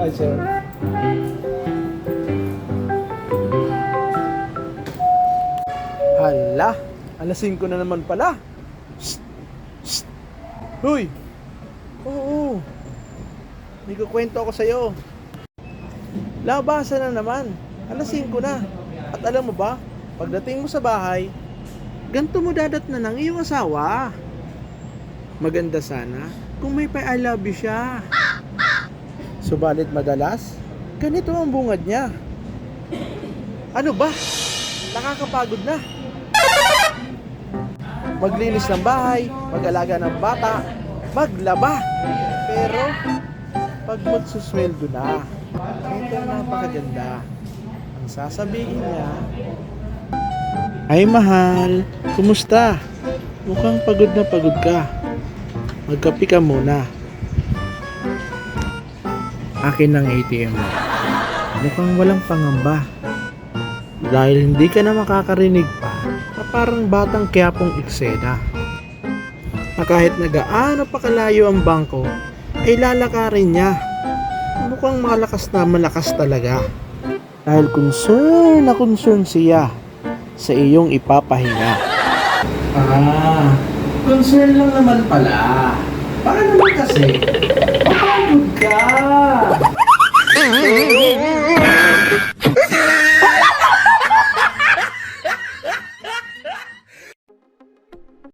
Hi, sir. Hala, alas 5 na naman pala. Shh! Shh! Hoy! Oo. May kukwento ako sa'yo. Labasan na naman. Alas 5 na. At alam mo ba, pagdating mo sa bahay, ganito mo dadat na ng iyong asawa. Maganda sana kung may pa-I love you siya. Subalit madalas, ganito ang bungad niya. Ano ba? Nakakapagod na. Maglinis ng bahay, mag-alaga ng bata, maglaba. Pero, pag magsusweldo na, ito ang napakaganda. Ang sasabihin niya, ay mahal, kumusta? Mukhang pagod na pagod ka. Magkape ka muna. Akin ang ATM mo. Mukhang walang pangamba. Dahil hindi ka na makakarinig pa na parang batang Quiapong eksena. Na kahit nagaano pa kalayo ang bangko, ay lalakarin niya. Mukhang malakas na malakas talaga. Dahil concern na concern siya sa iyong ipapahinga. Concern lang naman pala. Baka naman kasi, mapagod ka.